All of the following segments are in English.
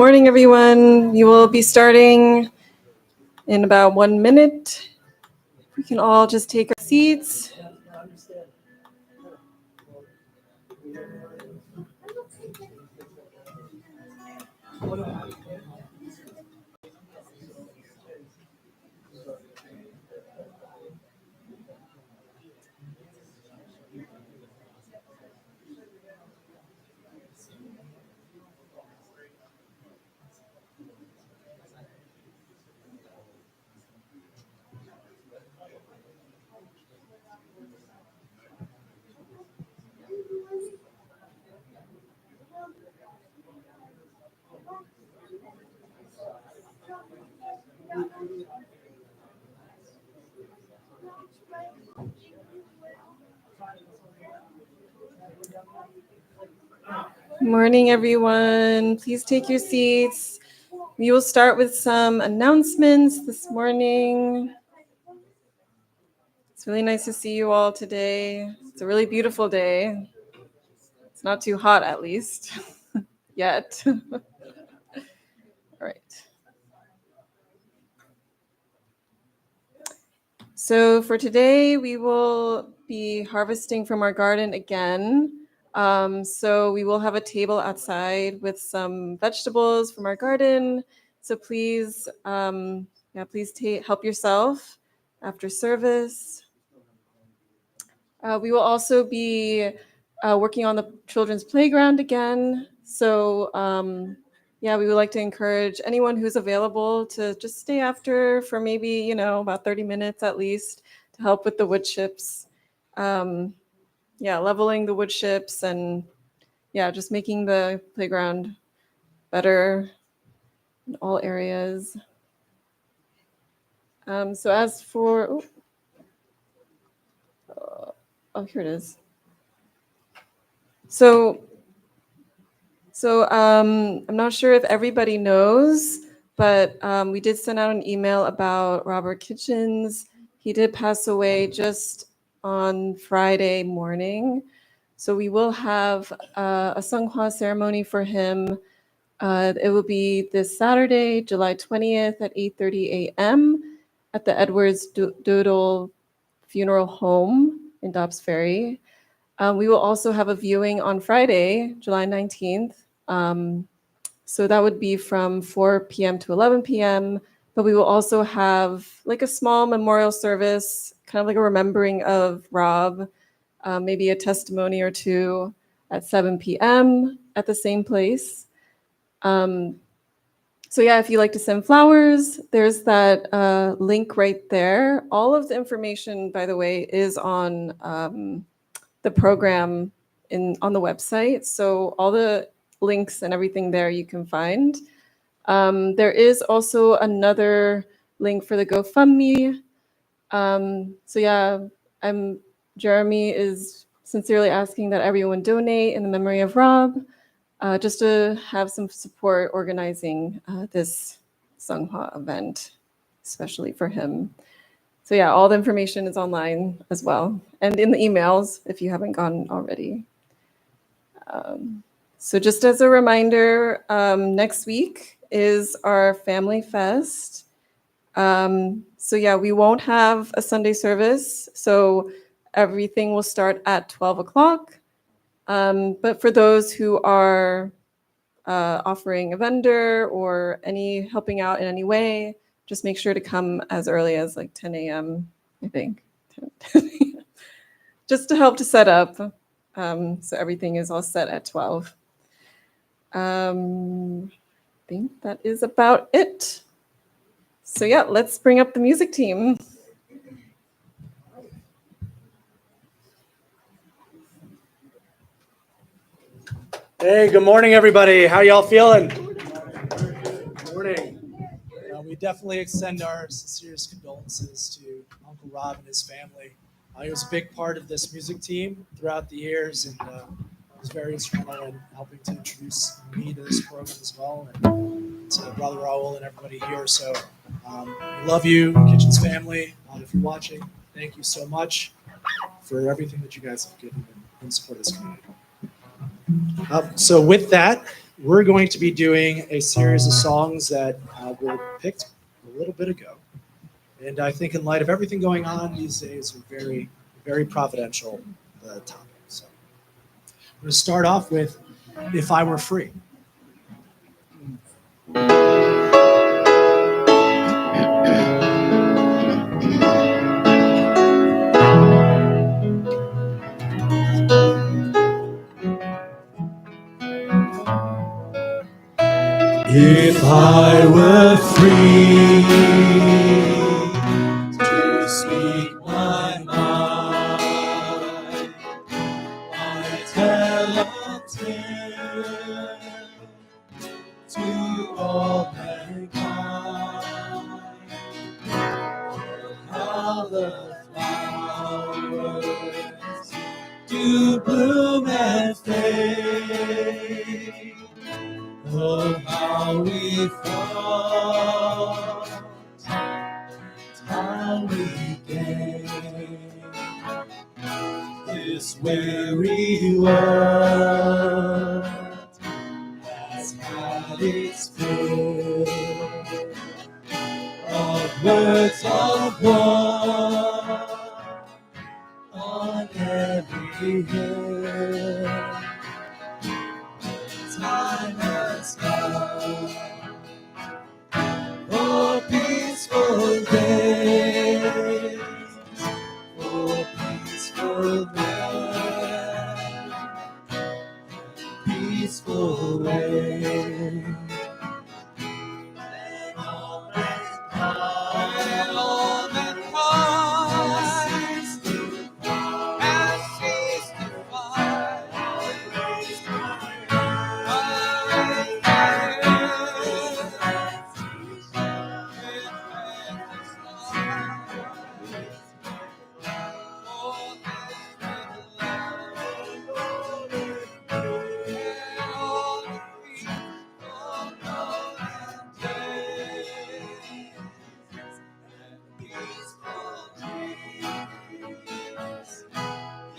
Morning, everyone. You will be starting in about 1 minute. We can all just take our seats. Morning, everyone. Please take your seats. We will start with some announcements this morning. It's really nice to see you all today. It's a really beautiful day. It's not too hot, at least, yet. All right. So for today, we will be harvesting from our garden again. So we will have a table outside with some vegetables from our garden. So please, please help yourself after service. We will also be working on the children's playground again. So we would like to encourage anyone who's available to just stay after for maybe, about 30 minutes at least to help with the wood chips. Leveling the wood chips and just making the playground better in all areas. So as for, here it is. So I'm not sure if everybody knows, but we did send out an email about Robert Kitchens. He did pass away just on Friday morning. So we will have a Seonghwa ceremony for him. It will be this Saturday, July 20th at 8:30 a.m. at the Edwards Doodle Funeral Home in Dobbs Ferry. We will also have a viewing on Friday, July 19th. So that would be from 4 p.m. to 11 p.m. But we will also have like a small memorial service, kind of like a remembering of Rob, maybe a testimony or two at 7 p.m. at the same place. If you like to send flowers, there's that link right there. All of the information, by the way, is on the program on the website. So all the links and everything there you can find. There is also another link for the GoFundMe. Jeremy is sincerely asking that everyone donate in the memory of Rob, just to have some support organizing this Seonghwa event, especially for him. So all the information is online as well, and in the emails if you haven't gotten already. So just as a reminder, next week is our Family Fest. We won't have a Sunday service, so everything will start at 12 o'clock. But for those who are offering a vendor or helping out in any way, just make sure to come as early as like 10 a.m., I think. Just to help to set up. So everything is all set at 12. I think that is about it. So let's bring up the music team. Hey, good morning, everybody. How y'all feeling? Good morning. We definitely extend our sincerest condolences to Uncle Rob and his family. He was a big part of this music team throughout the years and was very instrumental in helping to introduce me to this program as well, and to Brother Raul and everybody here. So we love you, Kitchens family. If you're watching, thank you so much for everything that you guys have given in support of this community. So with that, we're going to be doing a series of songs that were picked a little bit ago. And I think in light of everything going on these days, are very, very providential, the topic. So I'm going to start off with If I Were Free. If I were free to speak my mind, I'd tell a tale to all mankind of how the flowers do bloom and fade, of how we fought, how we gained this weary world has had its fill of words of war on every hill. Time has come for peaceful days, for peaceful land, peaceful way. And all mankind has ceased to fight.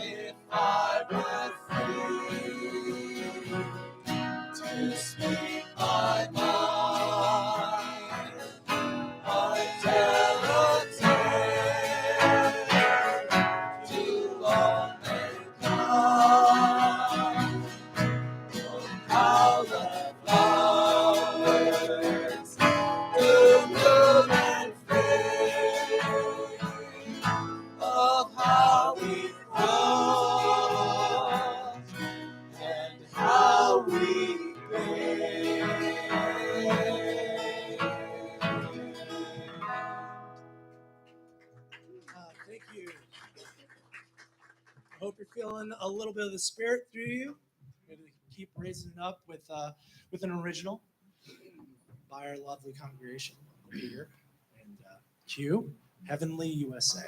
If I were free to speak my mind, I'd tell a tale to all mankind of how the flowers do bloom and fade, of how we fought and how we gained. Thank you. I hope you're feeling a little bit of the spirit through you. We're going to keep raising it up with an original by our lovely congregation here and Q, Heavenly USA.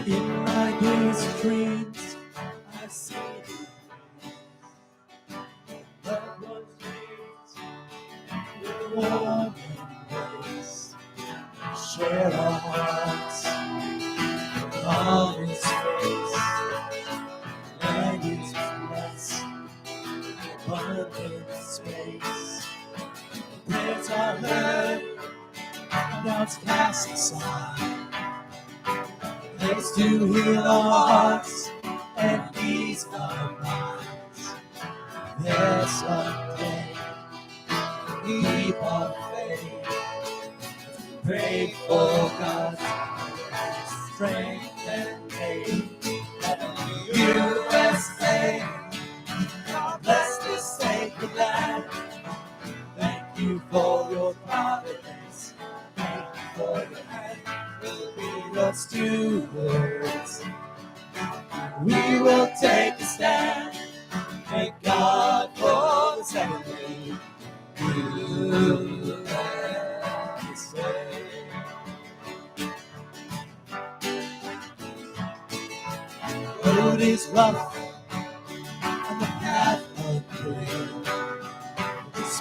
In my days of dreams, I see loved ones meet with warm embrace, share our hearts on His face, and His blessed abundant space. Prayers are heard, now it's cast aside. Place to heal our hearts and ease our minds. There's someday keep our faith. Pray for God's strength and faith. Heavenly USA, God bless this sacred land. Thank you for your providence. Thank you for your hand. We'll be your stewards. We will take a stand. Thank God for the heavenly USA. Road is rough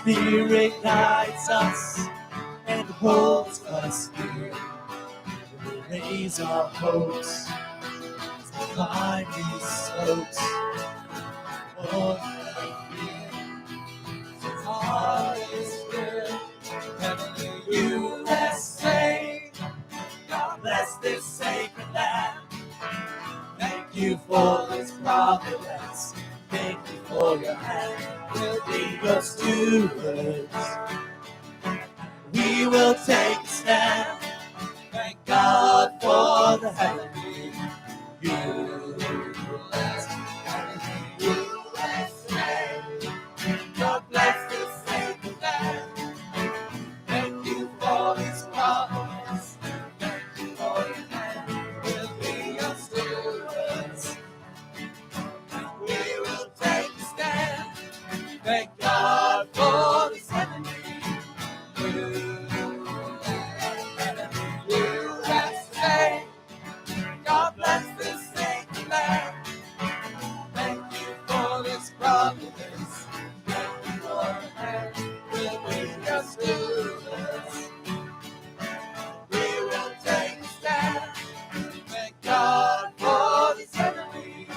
Spirit guides us and holds us near. We raise our hopes as we climb these slopes. Oh, his heart is good. Heavenly USA. God bless this sacred land. Thank you for this providence. Thank you for your hand. We'll be your stewards. We will take a stand. Thank God for the heavenly USA. God bless this sacred land. Thank you for this promise. Thank you for your hand. We'll be your stewards. We will take a stand. Thank God for this heavenly USA. God bless this sacred land. Thank you for this providence. Thank you for your hand. We'll be your stewards. We will take a stand. Thank God for this heavenly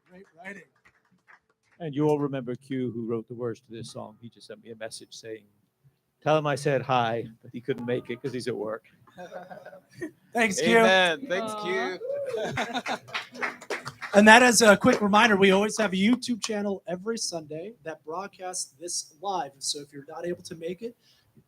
Great writing. And you all remember Q, who wrote the words to this song. He just sent me a message saying, tell him I said hi, but he couldn't make it because he's at work. Thanks, Q. Amen. Thanks, Q. And that is a quick reminder, we always have a YouTube channel every Sunday that broadcasts this live. So if you're not able to make it,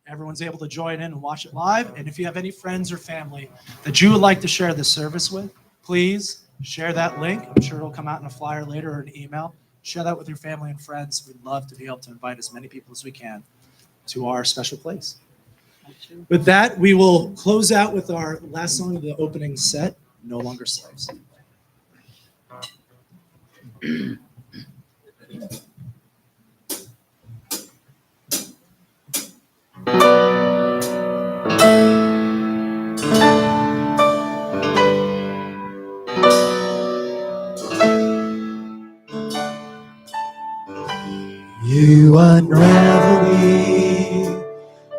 everyone's able to join in and watch it live. And if you have any friends or family that you would like to share this service with, please share that link. I'm sure it'll come out in a flyer later or an email. Share that with your family and friends. We'd love to be able to invite as many people as we can to our special place. With that, we will close out with our last song of the opening set, No Longer Slaves. You unravel me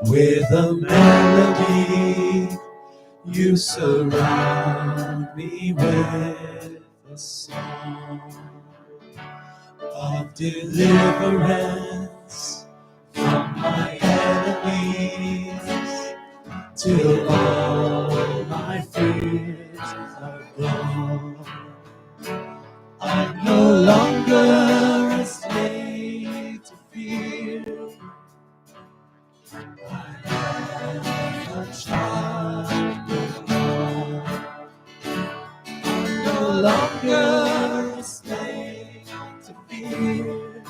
with a melody. You surround me with a song of deliverance from my enemies, till all my fears are gone. I'm no longer a slave to fear. I am a child of God. I'm no longer a slave to fear.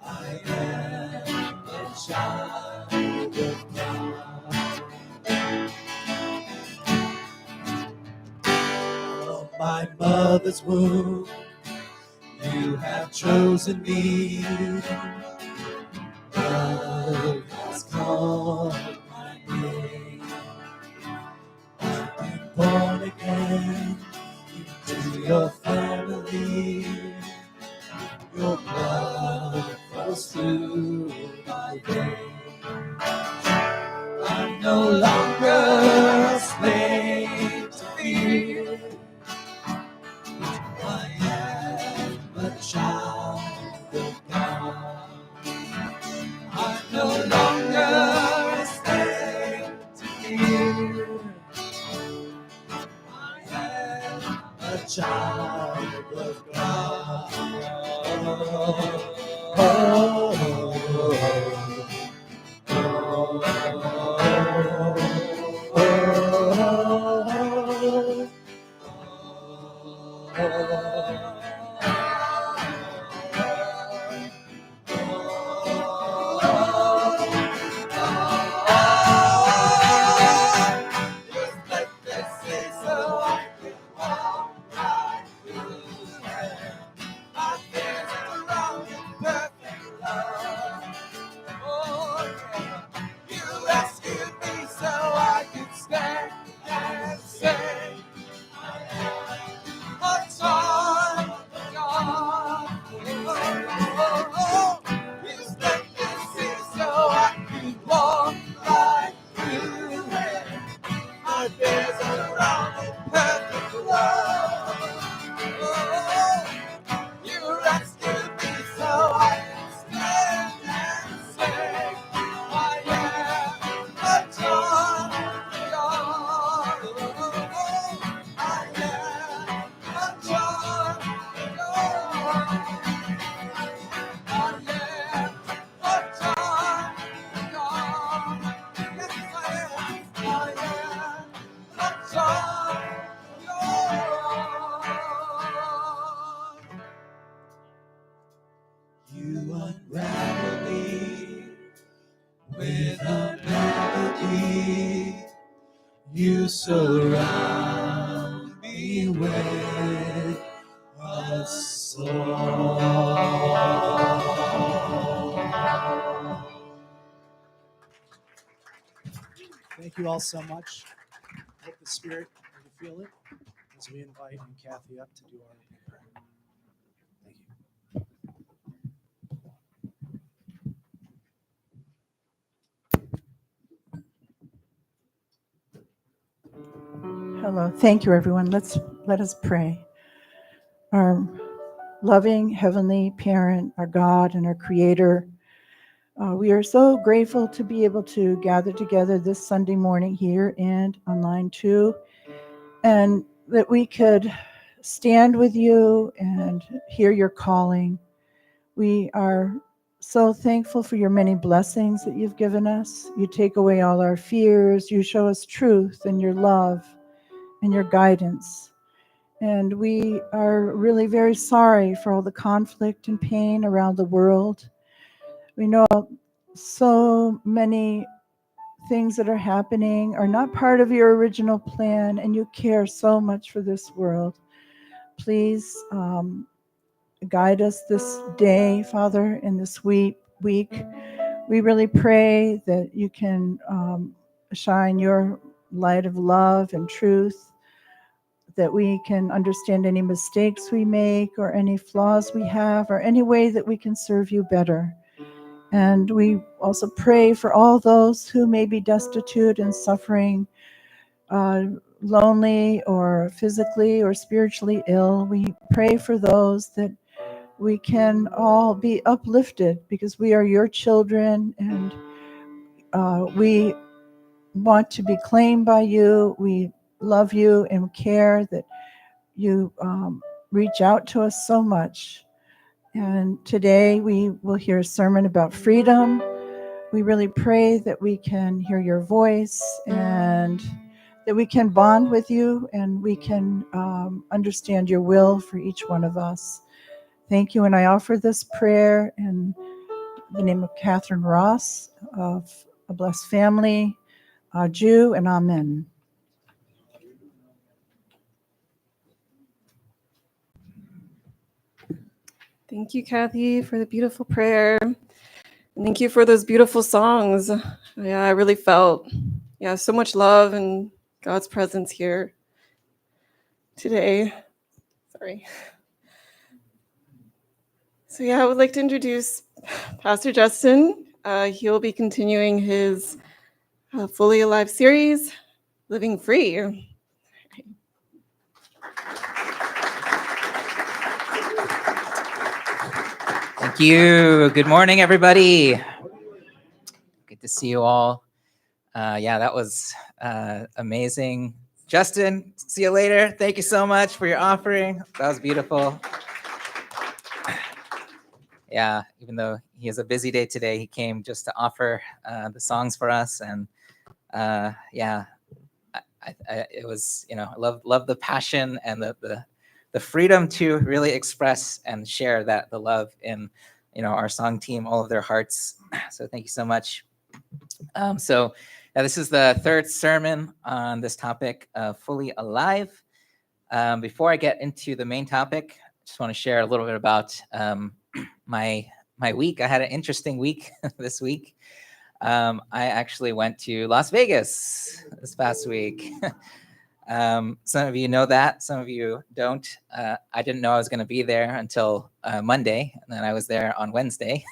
I am a child of God. From my mother's womb, you have chosen me. Love has called my name. I've been born again into your family. Your blood flows through my veins. I'm no longer a slave to fear. I am a child of God. I'm no longer a slave to fear. I am a child of God. You rescued me, so I stand and say, I am a child of God. I am a child of God. I am a child of God. Yes, I am. I am a child of God. You unravel me with a melody. You surround me with a song. Thank you all so much. Hope the Spirit will feel it as we invite Kathy up to do our opening prayer. Thank you. Hello. Thank you, everyone. Let us pray. Our loving Heavenly Parent, our God and our Creator, we are so grateful to be able to gather together this Sunday morning here and online too, and that we could stand with you and hear your calling. We are so thankful for your many blessings that you've given us. You take away all our fears. You show us truth and your love and your guidance. And we are really very sorry for all the conflict and pain around the world. We know so many things that are happening are not part of your original plan, and you care so much for this world. Please guide us this day, Father, in this week. We really pray that you can shine your light of love and truth, that we can understand any mistakes we make or any flaws we have or any way that we can serve you better. And we also pray for all those who may be destitute and suffering, lonely or physically or spiritually ill. We pray for those that we can all be uplifted because we are your children, and we want to be claimed by you. We love you and care that you reach out to us so much. And today we will hear a sermon about freedom. We really pray that we can hear your voice and that we can bond with you and we can understand your will for each one of us. Thank you. And I offer this prayer in the name of Catherine Ross of A Blessed Family, Jew, and Amen. Thank you, Kathy, for the beautiful prayer. And thank you for those beautiful songs. Yeah, I really felt, so much love and God's presence here today. Sorry. So I would like to introduce Pastor Justin. He'll be continuing his Fully Alive series, Living Free. Thank you. Good morning, everybody. Good to see you all. That was amazing. Justin, see you later. Thank you so much for your offering. That was beautiful. Yeah, even though he has a busy day today, he came just to offer the songs for us. And it was, I love the passion and the freedom to really express and share the love in, our song team, all of their hearts. So thank you so much. This is the third sermon on this topic, Fully Alive. Before I get into the main topic, I just want to share a little bit about my week. I had an interesting week this week. I actually went to Las Vegas this past week. Some of you know that, some of you don't. I didn't know I was going to be there until Monday, and then I was there on Wednesday.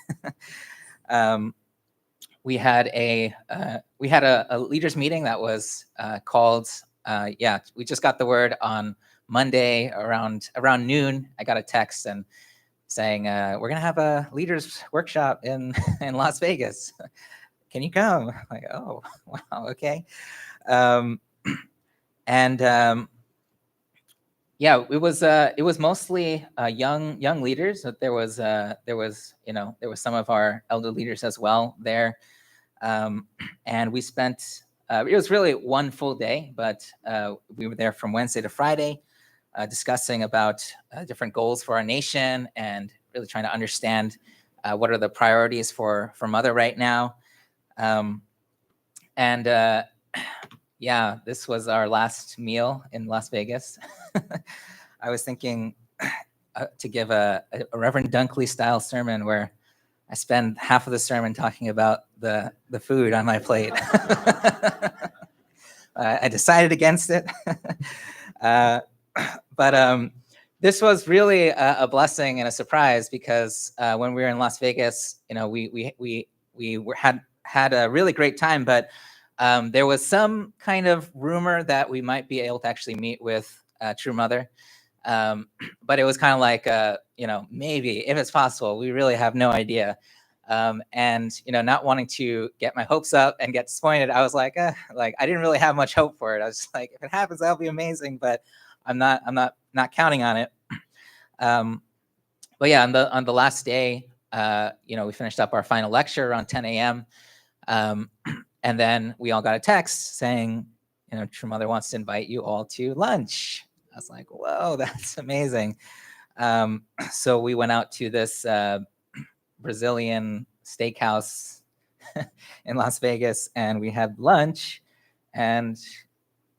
We had a leaders meeting that was called. We just got the word on Monday around noon, I got a text and saying, we're gonna have a leaders workshop in in Las Vegas. Can you come? I'm like, oh, wow, okay. And yeah, it was mostly young leaders. But there was some of our elder leaders as well there, and we spent. It was really one full day, but we were there from Wednesday to Friday, discussing about different goals for our nation and really trying to understand what are the priorities for Mother right now. And yeah, this was our last meal in Las Vegas. I was thinking to give a Reverend Dunkley style sermon where I spend half of the sermon talking about the food on my plate. I decided against it. But this was really a blessing and a surprise because when we were in Las Vegas, we had a really great time, but there was some kind of rumor that we might be able to actually meet with True Mother. But it was kind of like, maybe if it's possible. We really have no idea. And not wanting to get my hopes up and get disappointed, I was like I didn't really have much hope for it. I was just like, if it happens, that'll be amazing, but I'm not counting on it. But yeah, on the last day, we finished up our final lecture around 10 a.m. And then we all got a text saying, True Mother wants to invite you all to lunch. I was like, whoa, that's amazing. So we went out to this Brazilian steakhouse in Las Vegas, and we had lunch, and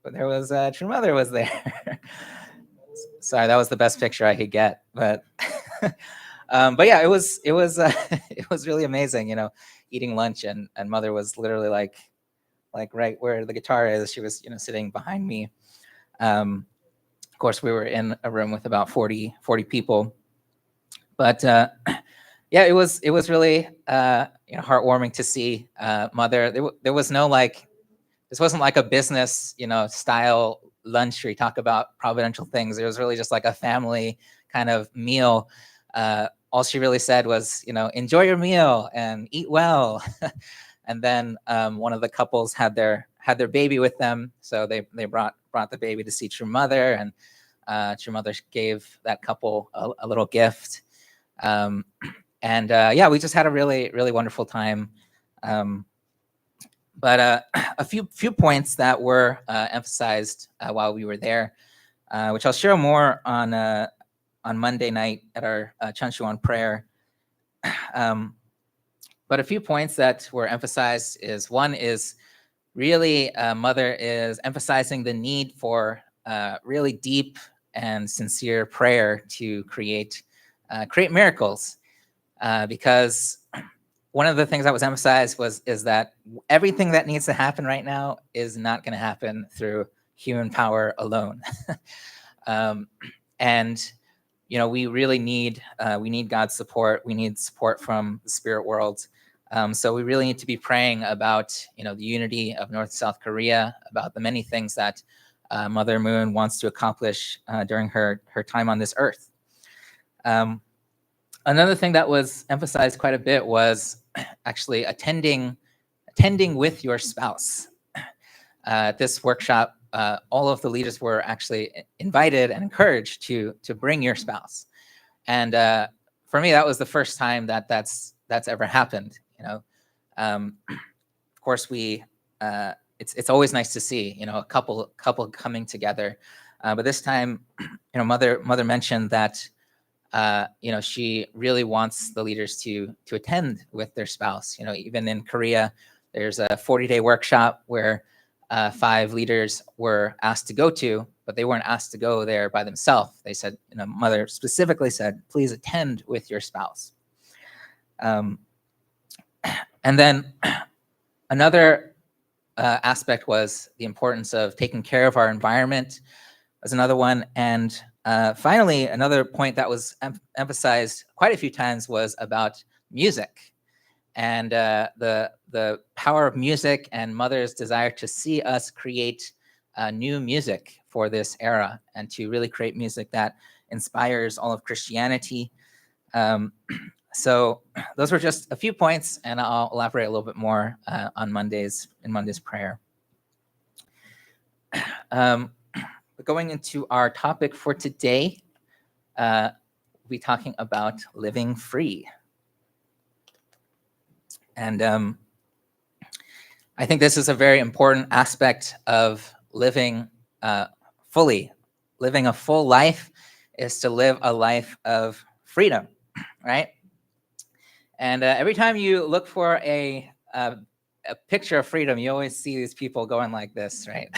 there was True Mother was there. Sorry, that was the best picture I could get, but but yeah, it was it was really amazing, eating lunch, and Mother was literally like right where the guitar is. She was sitting behind me. Of course, we were in a room with about 40 people, but yeah, it was really heartwarming to see Mother. There was no this wasn't like a business style lunch where you talk about providential things. It was really just like a family kind of meal. All she really said was, enjoy your meal and eat well. And then one of the couples had their baby with them, so they brought the baby to see True Mother, and True Mother gave that couple a little gift. And yeah, we just had a really, really wonderful time. But a few points that were emphasized while we were there, which I'll share more on Monday night at our Chanshuan prayer. But a few points that were emphasized is one is really Mother is emphasizing the need for really deep and sincere prayer to create miracles, because one of the things that was emphasized is that everything that needs to happen right now is not going to happen through human power alone. And we really need God's support. We need support from the spirit world. So we really need to be praying about the unity of North and South Korea, about the many things that Mother Moon wants to accomplish during her time on this earth. Another thing that was emphasized quite a bit was actually attending with your spouse. At this workshop, all of the leaders were actually invited and encouraged to bring your spouse. And for me, that was the first time that's ever happened. Of course, it's always nice to see a couple coming together, but this time, Mother mentioned that she really wants the leaders to attend with their spouse. Even in Korea, there's a 40-day workshop where 5 leaders were asked to go to, but they weren't asked to go there by themselves. They said, Mother specifically said, please attend with your spouse. And then another aspect was the importance of taking care of our environment was another one. And finally, another point that was emphasized quite a few times was about music and the power of music and Mother's desire to see us create new music for this era and to really create music that inspires all of Christianity. So those were just a few points, and I'll elaborate a little bit more on Monday's prayer. But going into our topic for today, we'll be talking about living free. And I think this is a very important aspect of living fully. Living a full life is to live a life of freedom, right? And every time you look for a picture of freedom, you always see these people going like this, right?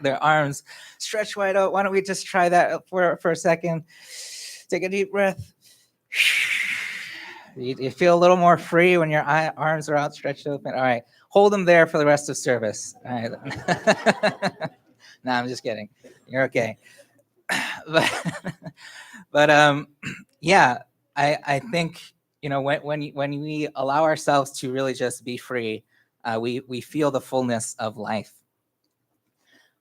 their arms stretched wide out. Why don't we just try that for a second? Take a deep breath. You feel a little more free when your arms are outstretched open. All right, hold them there for the rest of service. All right. No, I'm just kidding. You're okay. But yeah, I think, you know, when we allow ourselves to really just be free, we feel the fullness of life.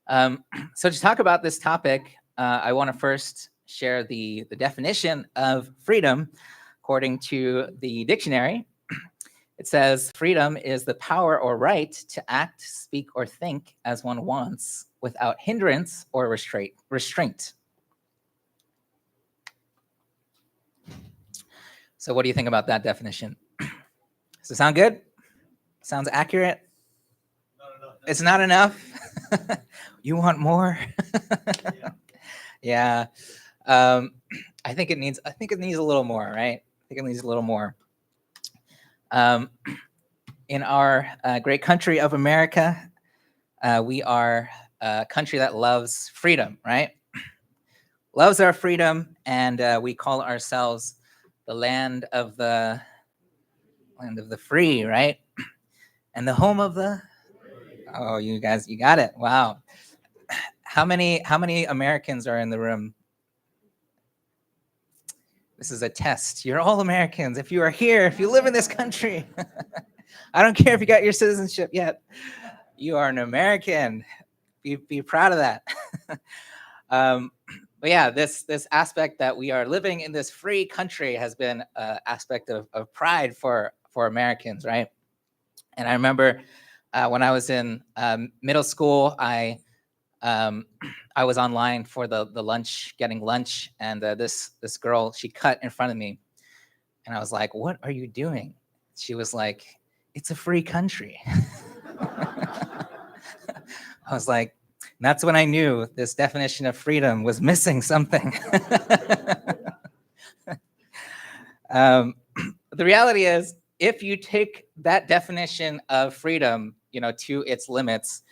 So to talk about this topic, I want to first share the definition of freedom. According to the dictionary, it says freedom is the power or right to act, speak, or think as one wants without hindrance or restraint. So what do you think about that definition? Does it sound good? Sounds accurate? It's not enough? You want more? Yeah. I think it needs a little more, right? I think it needs a little more. In our great country of America, we are a country that loves freedom, right? Loves our freedom, and we call ourselves the land of the free, right? And the home of the. Oh, you guys, you got it! Wow. How many Americans are in the room? This is a test. You're all Americans. If you are here, if you live in this country, I don't care if you got your citizenship yet. You are an American. Be proud of that. But yeah, this aspect that we are living in this free country has been an aspect of pride for Americans, right? And I remember when I was in middle school, I was online for the lunch, getting lunch, and this girl, she cut in front of me, and I was like, "What are you doing?" She was like, "It's a free country." I was like, that's when I knew this definition of freedom was missing something. The reality is, if you take that definition of freedom, you know, to its limits,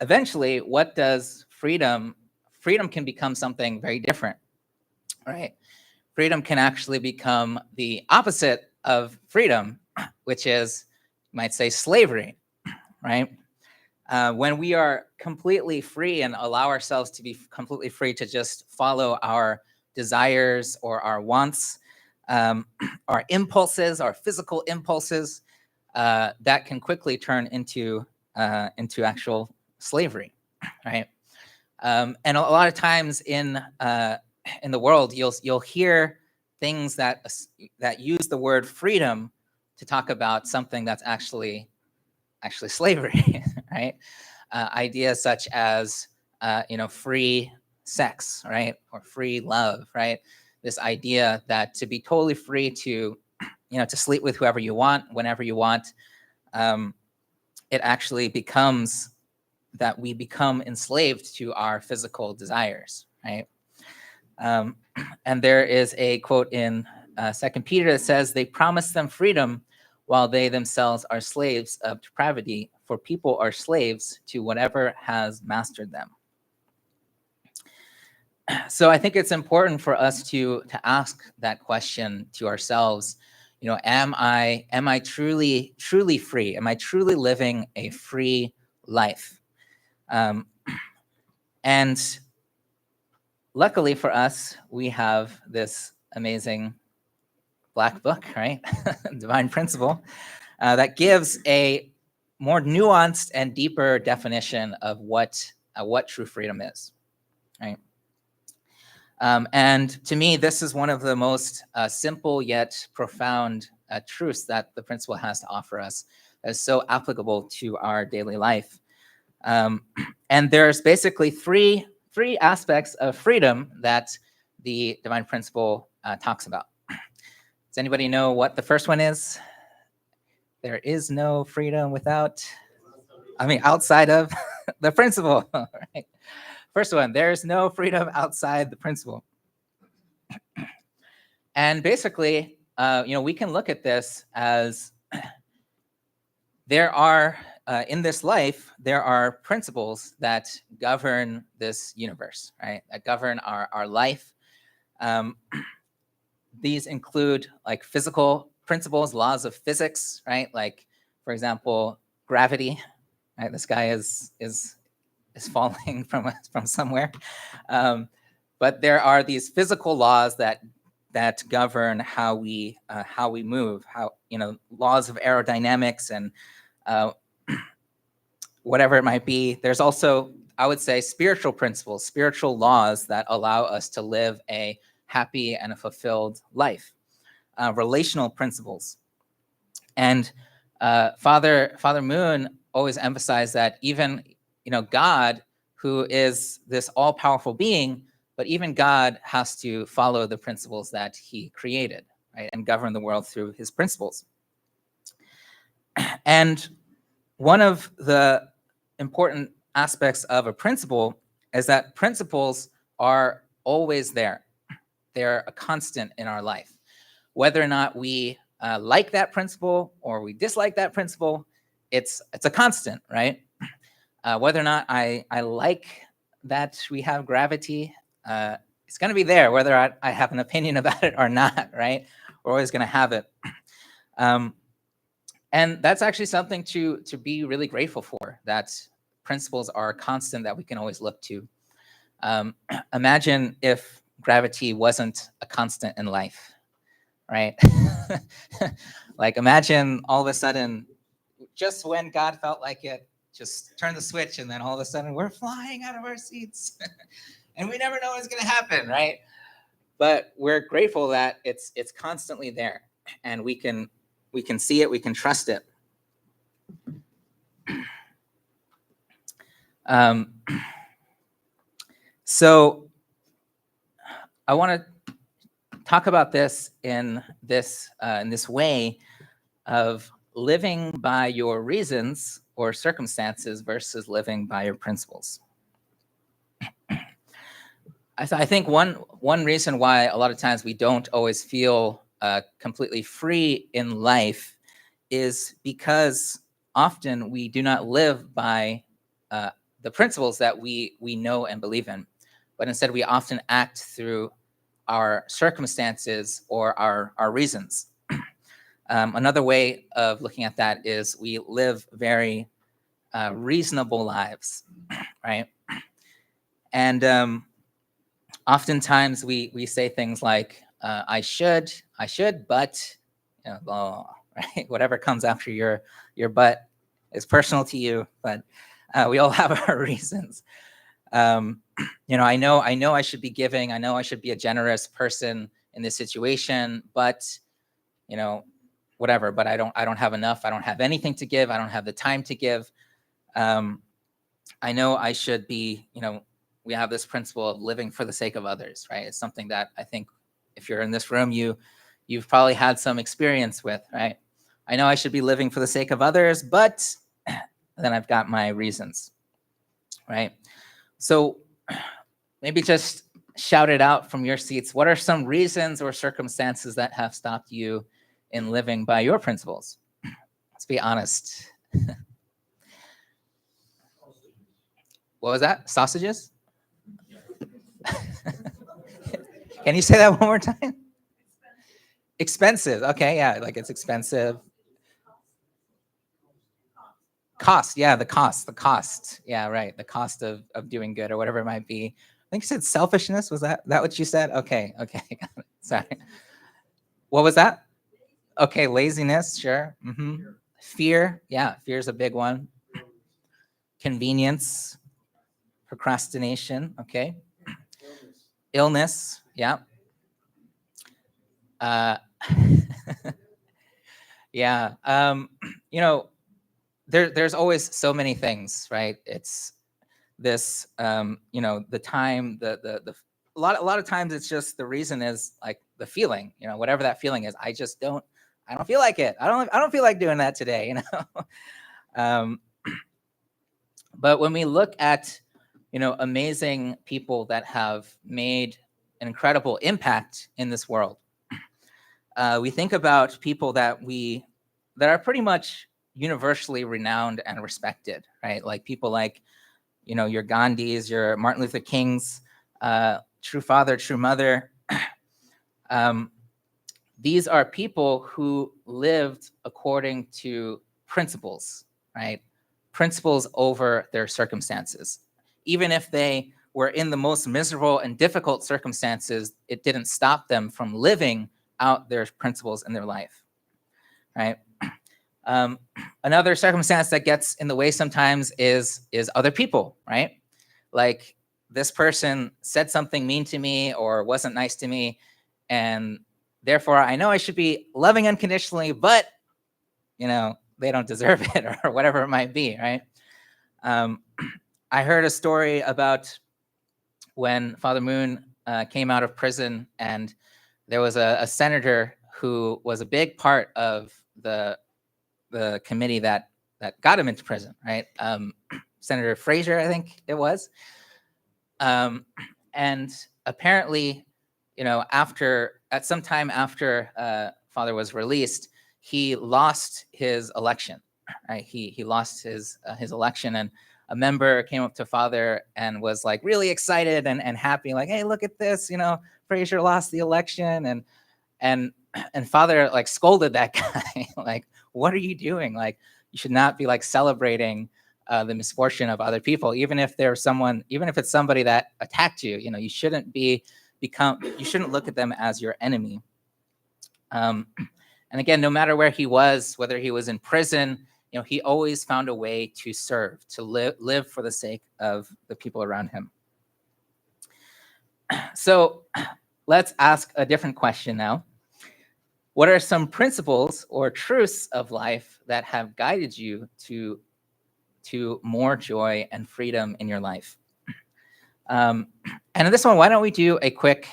eventually, what does freedom can become something very different, right? Freedom can actually become the opposite of freedom, which is, you might say, slavery, right? When we are completely free and allow ourselves to be completely free to just follow our desires or our wants, our impulses, our physical impulses, that can quickly turn into actual slavery, right? And a lot of times in the world, you'll hear things that use the word freedom to talk about something that's actually slavery, right? Ideas such as free sex, right, or free love, right? This idea that to be totally free to to sleep with whoever you want, whenever you want, it actually becomes that we become enslaved to our physical desires, right? And there is a quote in 2 Peter that says, "They promise them freedom while they themselves are slaves of depravity, for people are slaves to whatever has mastered them." So I think it's important for us to ask that question to ourselves. You know, am I truly free? Am I truly living a free life? And luckily for us, we have this amazing black book, right? Divine Principle, that gives a more nuanced and deeper definition of what true freedom is, right? And to me, this is one of the most simple yet profound truths that the principle has to offer us, that is so applicable to our daily life. And there's basically three aspects of freedom that the divine principle talks about. Does anybody know what the first one is? There is no freedom outside of the principle, right? First one, there's no freedom outside the principle. And basically, we can look at this as there are, in this life, there are principles that govern this universe, right? That govern our life. These include like physical principles, laws of physics, right? Like, for example, gravity, right? This guy is falling from somewhere. But there are these physical laws that govern how we move, laws of aerodynamics and whatever it might be. There's also, I would say, spiritual principles, spiritual laws that allow us to live a happy and a fulfilled life, relational principles. And Father Moon always emphasized that even, God, who is this all-powerful being, but even God has to follow the principles that he created, right, and govern the world through his principles. And one of the important aspects of a principle is that principles are always there. They're a constant in our life. Whether or not we like that principle or we dislike that principle, it's a constant, right? Whether or not I like that we have gravity, it's going to be there, whether I have an opinion about it or not, right? We're always going to have it. And that's actually something to be really grateful for, that principles are a constant that we can always look to. Imagine if gravity wasn't a constant in life, right? Like, imagine all of a sudden, just when God felt like it, just turn the switch, and then all of a sudden we're flying out of our seats. And we never know what's going to happen, right? But we're grateful that it's constantly there, and we can see it, we can trust it. So I want to talk about this in this way of living by your reasons or circumstances versus living by your principles. I think one reason why a lot of times we don't always feel completely free in life is because often we do not live by the principles that we know and believe in, but instead we often act through our circumstances or our reasons. Another way of looking at that is we live very reasonable lives, right? And oftentimes we say things like, I should, but, right? Whatever comes after your but is personal to you, but we all have our reasons. I know I should be giving. I know I should be a generous person in this situation, but, whatever, but I don't have enough. I don't have anything to give. I don't have the time to give. I know I should be, we have this principle of living for the sake of others, right? It's something that I think if you're in this room, you've probably had some experience with, right? I know I should be living for the sake of others, but then I've got my reasons, right? So maybe just shout it out from your seats. What are some reasons or circumstances that have stopped you in living by your principles? Let's be honest. What was that? Sausages? Can you say that one more time? Expensive. Okay, yeah, like it's expensive. Cost, yeah, the cost. Yeah, right. The cost of doing good or whatever it might be. I think you said selfishness. Was that what you said? Okay, got it. Sorry. What was that? Okay, laziness, sure. Fear, fear is a big one. Convenience, procrastination, okay. Illness, yeah. Yeah. There's always so many things, right? It's this, the time, the a lot of times it's just the reason is like the feeling, whatever that feeling is. I don't feel like it. I don't feel like doing that today, But when we look at, amazing people that have made an incredible impact in this world, we think about people that are pretty much universally renowned and respected, right? Like people like, your Gandhis, your Martin Luther Kings, true father, true mother. These are people who lived according to principles, right? Principles over their circumstances. Even if they were in the most miserable and difficult circumstances, it didn't stop them from living out their principles in their life, right? Another circumstance that gets in the way sometimes is other people, right? Like this person said something mean to me or wasn't nice to me, and therefore I know I should be loving unconditionally, but they don't deserve it, or whatever it might be, right? I heard a story about when Father Moon came out of prison, and there was a senator who was a big part of the committee that got him into prison, right? Senator Fraser, I think it was. And apparently, at some time after Father was released, he lost his election, right? He lost his election, and a member came up to Father and was like really excited and happy, like, hey, look at this, Fraser lost the election, and Father like scolded that guy, like, what are you doing? Like, you should not be like celebrating the misfortune of other people, even if it's somebody that attacked you. You shouldn't you shouldn't look at them as your enemy. And again, no matter where he was, whether he was in prison, he always found a way to serve, to live for the sake of the people around him. So let's ask a different question now. What are some principles or truths of life that have guided you to more joy and freedom in your life? And in this one, why don't we do a quick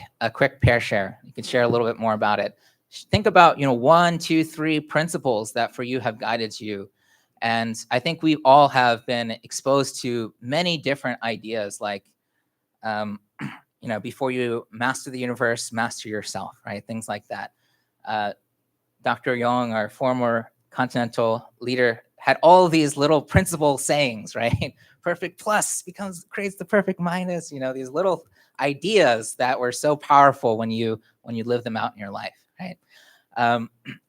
pair share? You can share a little bit more about it. Think about 1, 2, 3 principles that for you have guided you. And I think we all have been exposed to many different ideas, like before you master the universe, master yourself, right? Things like that. Dr. Young, our former continental leader, had all these little principle sayings, right? Perfect plus creates the perfect minus, these little ideas that were so powerful when you live them out in your life, right?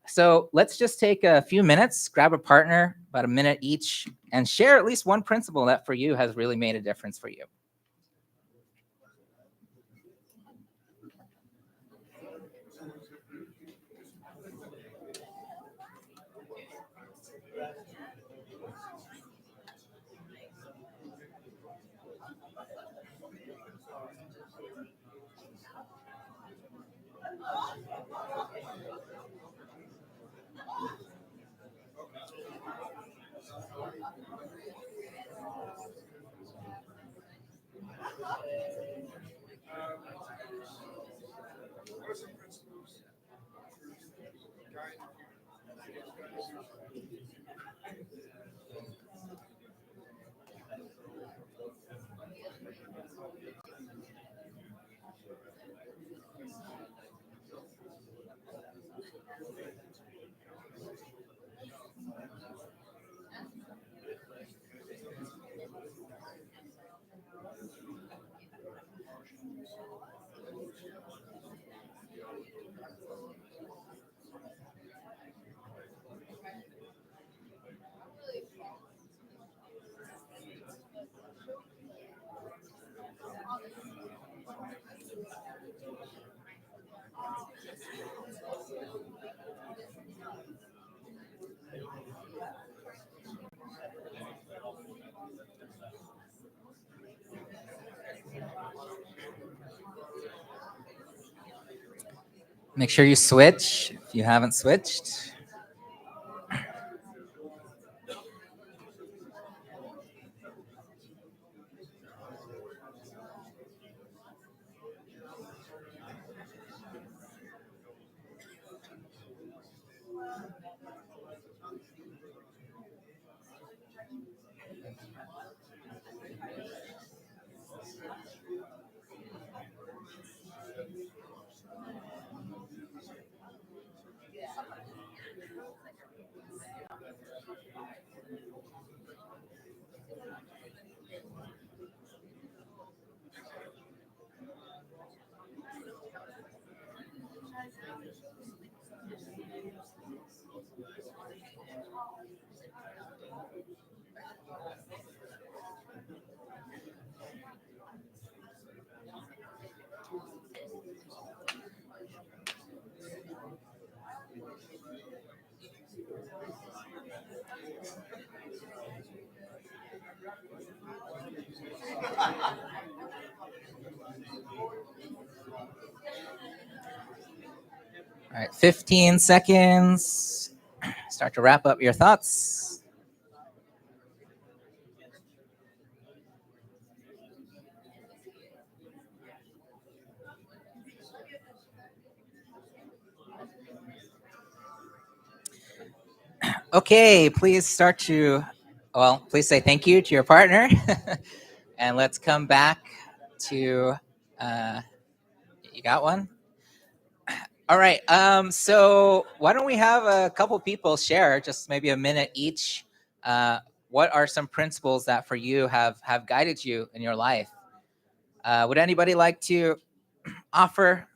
So let's just take a few minutes, grab a partner, about a minute each, and share at least one principle that for you has really made a difference for you. Make sure you switch if you haven't switched. All right, 15 seconds. Start to wrap up your thoughts. Okay, please please say thank you to your partner. And let's come back to, you got one? All right, so why don't we have a couple people share, just maybe a minute each, what are some principles that for you have guided you in your life? Would anybody like to offer?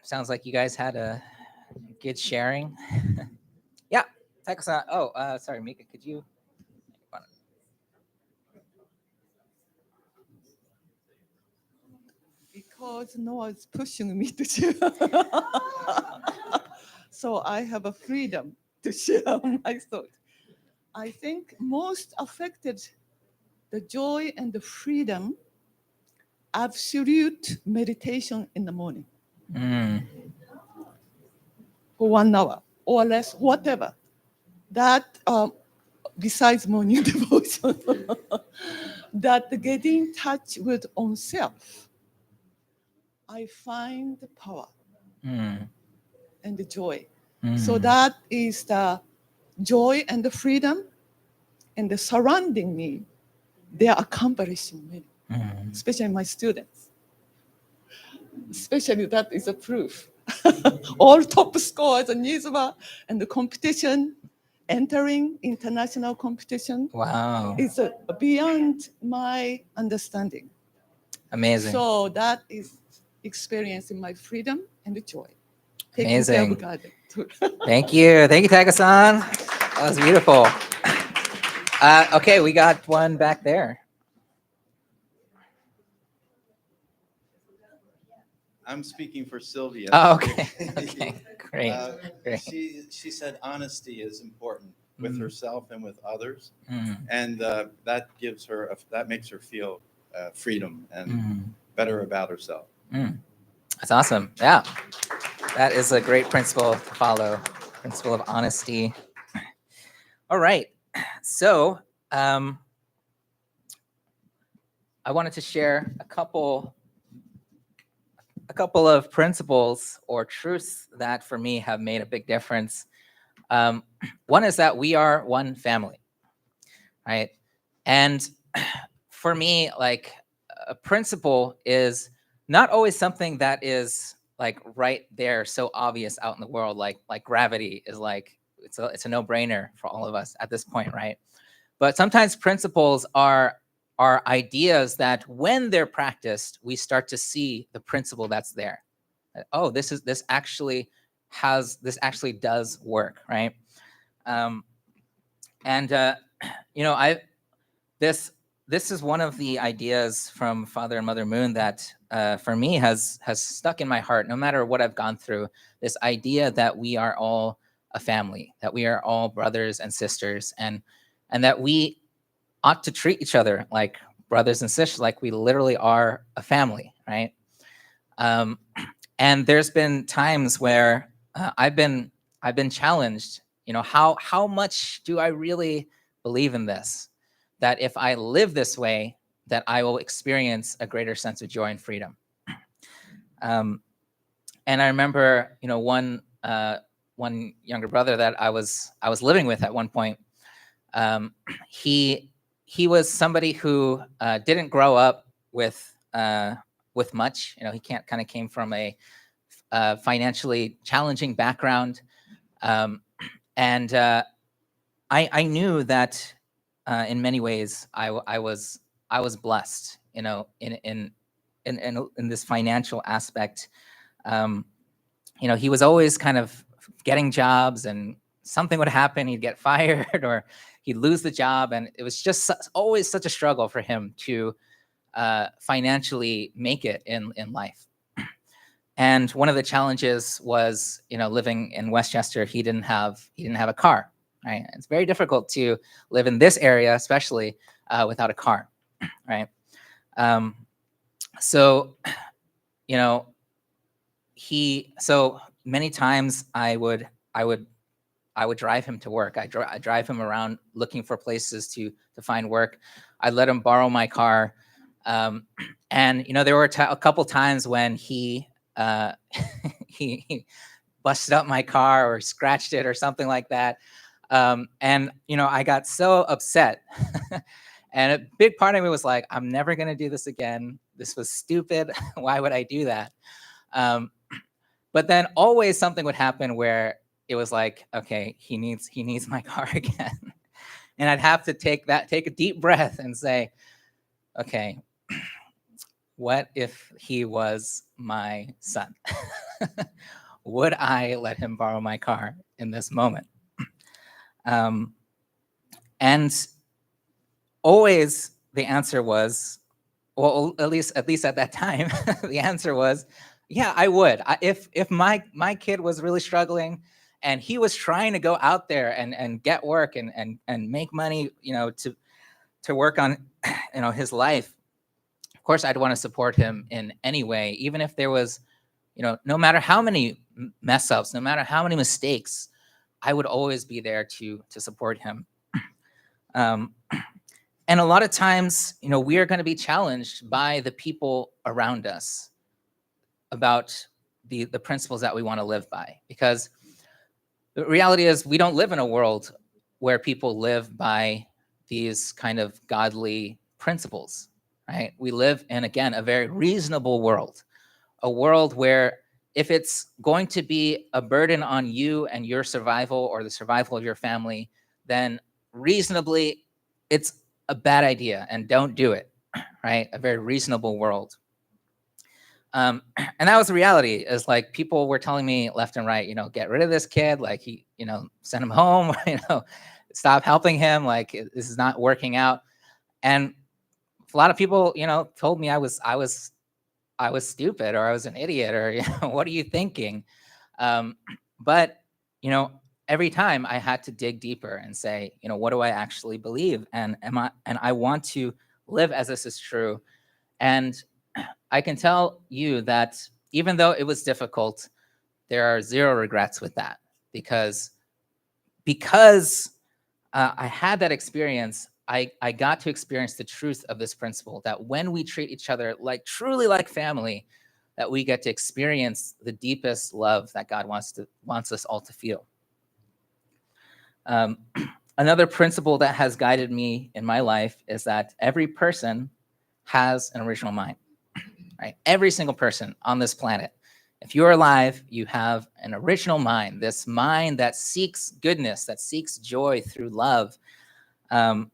Sounds like you guys had a good sharing. Yeah, Taka-san. Oh, sorry, Mika, could you? Because Noah's pushing me to share. So I have a freedom to share my thought. I think most affected the joy and the freedom, absolute meditation in the morning for 1 hour or less, whatever. That besides morning devotion, that getting in touch with oneself, I find the power and the joy. So that is the joy and the freedom, and the surrounding me, they are accomplishing many, especially my students. Especially that is a proof. All top scores in Nizwa and the competition, entering international competition. Wow. Is beyond my understanding. Amazing. So that is experiencing my freedom and the joy. Amazing. Taking care of God. Thank you, Taka-san. That was beautiful. Okay, we got one back there. I'm speaking for Sylvia. Oh, okay. Okay, great. Great. She said honesty is important with herself and with others, Mm. and that gives her that makes her feel freedom and better about herself. That's awesome. Yeah, that is a great principle to follow. Principle of honesty. All right. So I wanted to share a couple of principles or truths that for me have made a big difference. One is that we are one family, right? And for me, like a principle is not always something that is like right there, so obvious out in the world, like gravity is like, it's a no-brainer for all of us at this point, right? But sometimes principles are ideas that when they're practiced, we start to see the principle that's there. Oh, this actually does work, right? This is one of the ideas from Father and Mother Moon that for me has stuck in my heart, no matter what I've gone through. This idea that we are all a family, that we are all brothers and sisters, and that we ought to treat each other like brothers and sisters, like we literally are a family, right? And there's been times where I've been challenged. How much do I really believe in this? That if I live this way, that I will experience a greater sense of joy and freedom. And I remember, one younger brother that I was living with at one point. He was somebody who didn't grow up with much. He kind of came from a financially challenging background, and I knew that in many ways I was blessed, in this financial aspect. He was always kind of getting jobs, and something would happen, he'd get fired or he'd lose the job, and it was just always such a struggle for him to financially make it in life. And one of the challenges was, living in Westchester, he didn't have a car. Right, it's very difficult to live in this area, especially without a car. Right, so so many times I would drive him to work. I drive him around looking for places to find work. I'd let him borrow my car, and there were a couple times when he busted up my car or scratched it or something like that. And I got so upset. And a big part of me was like, I'm never going to do this again. This was stupid. Why would I do that? But then always something would happen where it was like, okay, he needs my car again. And I'd have to take a deep breath and say, okay, what if he was my son? Would I let him borrow my car in this moment? And always the answer was, well, at least at that time, the answer was, yeah, I would. If my kid was really struggling and he was trying to go out there and get work and make money, to work on, his life, of course, I'd want to support him in any way, even if there was, no matter how many mess ups, no matter how many mistakes, I would always be there to support him. And a lot of times, we are going to be challenged by the people around us about the principles that we want to live by, because the reality is we don't live in a world where people live by these kind of godly principles, right? We live in, again, a very reasonable world, a world where if it's going to be a burden on you and your survival or the survival of your family, then reasonably it's a bad idea and don't do it, right? A very reasonable world. And that was the reality, is like people were telling me left and right, get rid of this kid, like send him home, stop helping him, like this is not working out. And a lot of people, told me I was stupid, or I was an idiot, or what are you thinking? But every time I had to dig deeper and say, what do I actually believe, and I want to live as this is true. And I can tell you that even though it was difficult, there are zero regrets with that, because I had that experience. I got to experience the truth of this principle, that when we treat each other truly like family, that we get to experience the deepest love that God wants us all to feel. Another principle that has guided me in my life is that every person has an original mind, right? Every single person on this planet. If you're alive, you have an original mind, this mind that seeks goodness, that seeks joy through love. And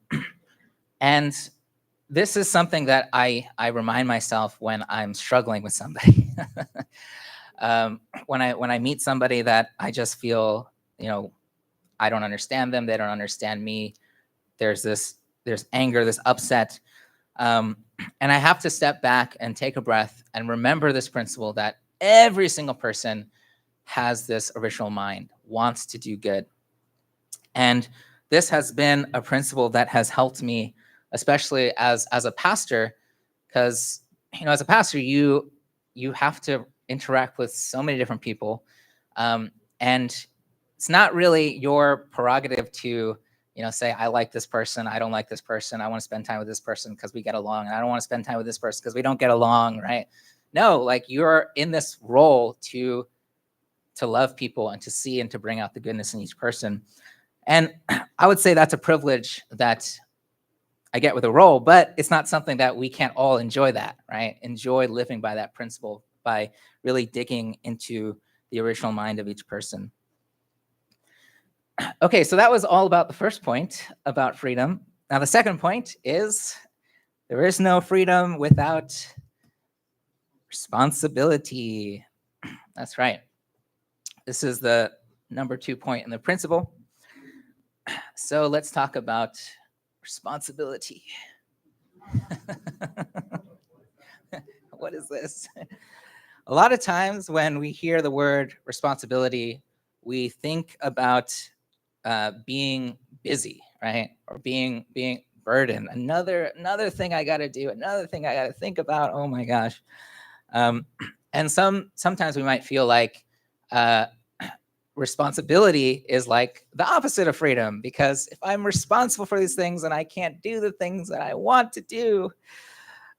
this is something that I remind myself when I'm struggling with somebody. When I meet somebody that I just feel, I don't understand them, they don't understand me. There's anger, this upset. And I have to step back and take a breath and remember this principle, that every single person has this original mind, wants to do good. And this has been a principle that has helped me, especially as a pastor, because as a pastor, you have to interact with so many different people. And it's not really your prerogative to, say, I like this person, I don't like this person, I want to spend time with this person because we get along, and I don't want to spend time with this person because we don't get along, right? No, like, you're in this role to love people and to see and to bring out the goodness in each person. And I would say that's a privilege that I get with a role, but it's not something that we can't all enjoy that, right? Enjoy living by that principle, by really digging into the original mind of each person. Okay, so that was all about the first point about freedom. Now, the second point is there is no freedom without responsibility. That's right. This is the number 2 point in the principle. So let's talk about responsibility. What is this? A lot of times when we hear the word responsibility, we think about being busy, right? Or being burdened. Another thing I got to do. Another thing I got to think about. Oh my gosh. And sometimes we might feel like responsibility is like the opposite of freedom, because if I'm responsible for these things and I can't do the things that I want to do,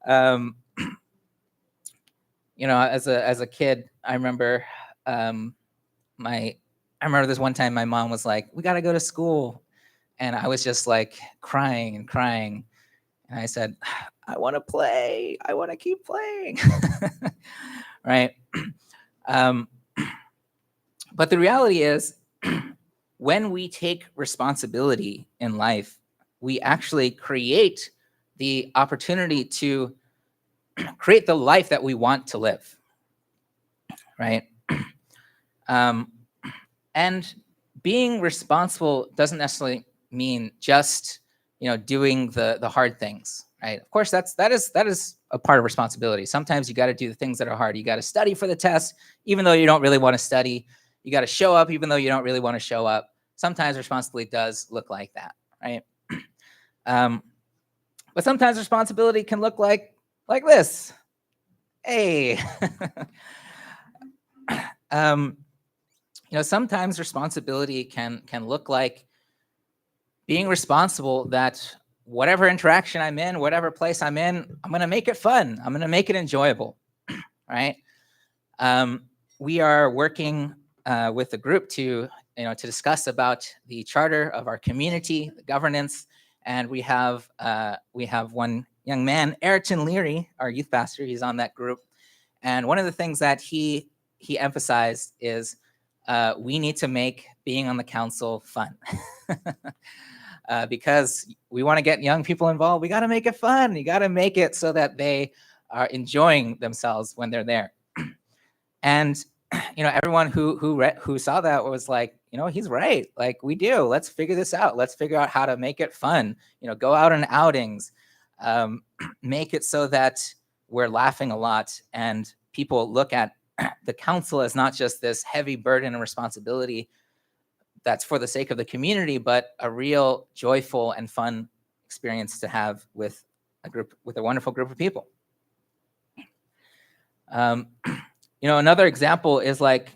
as a kid, I remember I remember this one time my mom was like, we got to go to school. And I was just like crying and crying. And I said, I want to play. I want to keep playing. Right. But the reality is, when we take responsibility in life, we actually create the opportunity to create the life that we want to live. Right. And being responsible doesn't necessarily mean just, doing the hard things, right? Of course, that is a part of responsibility. Sometimes you got to do the things that are hard. You got to study for the test, even though you don't really want to study. You got to show up, even though you don't really want to show up. Sometimes responsibility does look like that, right? But sometimes responsibility can look like this. Hey. Sometimes responsibility can look like being responsible that whatever interaction I'm in, whatever place I'm in, I'm going to make it fun. I'm going to make it enjoyable, right? We are working with a group to discuss about the charter of our community, the governance, and we have one young man, Ayrton Leary, our youth pastor. He's on that group, and one of the things that he emphasized is we need to make being on the council fun. Because we want to get young people involved. We got to make it fun. You got to make it so that they are enjoying themselves when they're there. And everyone who saw that was like, he's right. Like, we do. Let's figure this out. Let's figure out how to make it fun. Go out on outings, make it so that we're laughing a lot, and people look at the council as not just this heavy burden and responsibility that's for the sake of the community, but a real joyful and fun experience to have with a wonderful group of people. Another example is like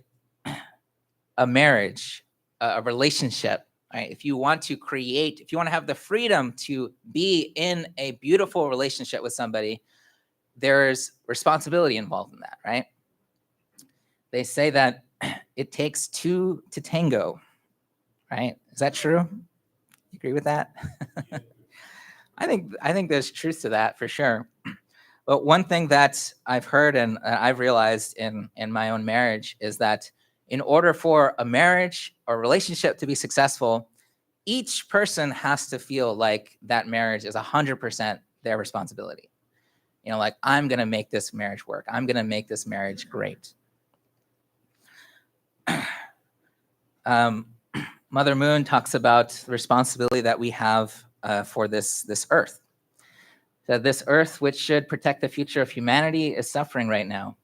a marriage, a relationship, right? If you want to have the freedom to be in a beautiful relationship with somebody, there's responsibility involved in that, right? They say that it takes two to tango, right? Is that true? You agree with that? I think there's truth to that for sure. But one thing that I've heard and I've realized in my own marriage is that in order for a marriage or relationship to be successful, each person has to feel like that marriage is 100% their responsibility. Like, I'm going to make this marriage work. I'm going to make this marriage great. Mother Moon talks about the responsibility that we have for this earth. That this earth, which should protect the future of humanity, is suffering right now.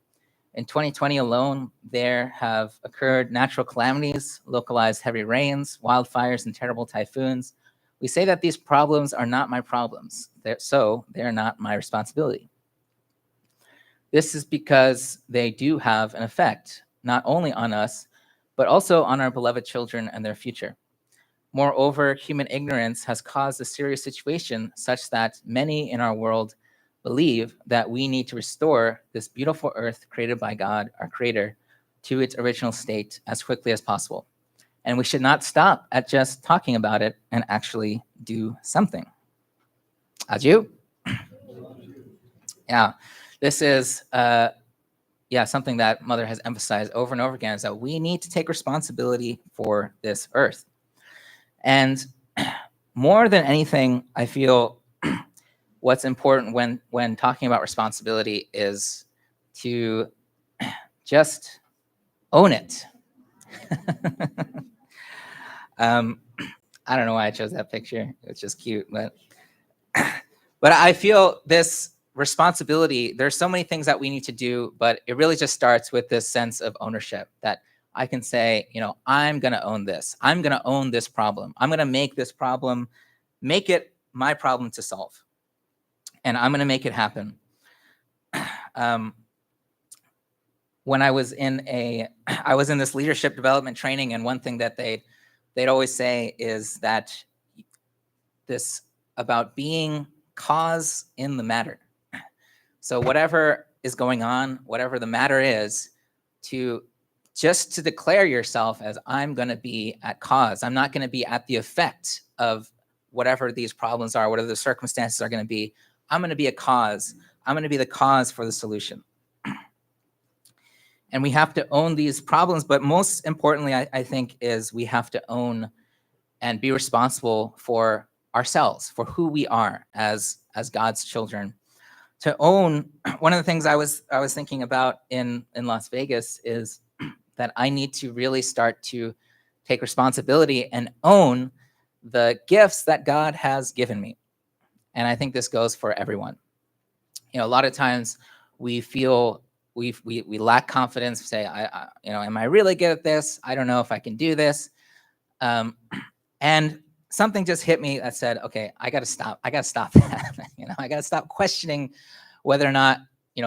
In 2020 alone, there have occurred natural calamities, localized heavy rains, wildfires, and terrible typhoons. We say that these problems are not my problems, so they're not my responsibility. This is because they do have an effect, not only on us, but also on our beloved children and their future. Moreover, human ignorance has caused a serious situation such that many in our world believe that we need to restore this beautiful earth created by God, our Creator, to its original state as quickly as possible. And we should not stop at just talking about it and actually do something. Aju? Yeah, this is something that Mother has emphasized over and over again, is that we need to take responsibility for this earth. And more than anything, I feel what's important when talking about responsibility is to just own it. I don't know why I chose that picture. It's just cute, but I feel this responsibility, there's so many things that we need to do, but it really just starts with this sense of ownership, that I can say, I'm going to own this. I'm going to own this problem. I'm going to make this problem, make it my problem to solve. And I'm going to make it happen. When I was in this leadership development training, and one thing that they'd always say is that this about being cause in the matter. So whatever is going on, whatever the matter is, to declare yourself as, I'm going to be at cause. I'm not going to be at the effect of whatever these problems are, whatever the circumstances are going to be. I'm going to be a cause. I'm going to be the cause for the solution. And we have to own these problems, but most importantly, I think, is we have to own and be responsible for ourselves, for who we are as God's children. To own, one of the things I was thinking about in Las Vegas is that I need to really start to take responsibility and own the gifts that God has given me. And I think this goes for everyone. A lot of times we feel we lack confidence. We say, am I really good at this? I don't know if I can do this. And something just hit me that said, okay, I got to stop. I got to stop that. I got to stop questioning whether or not,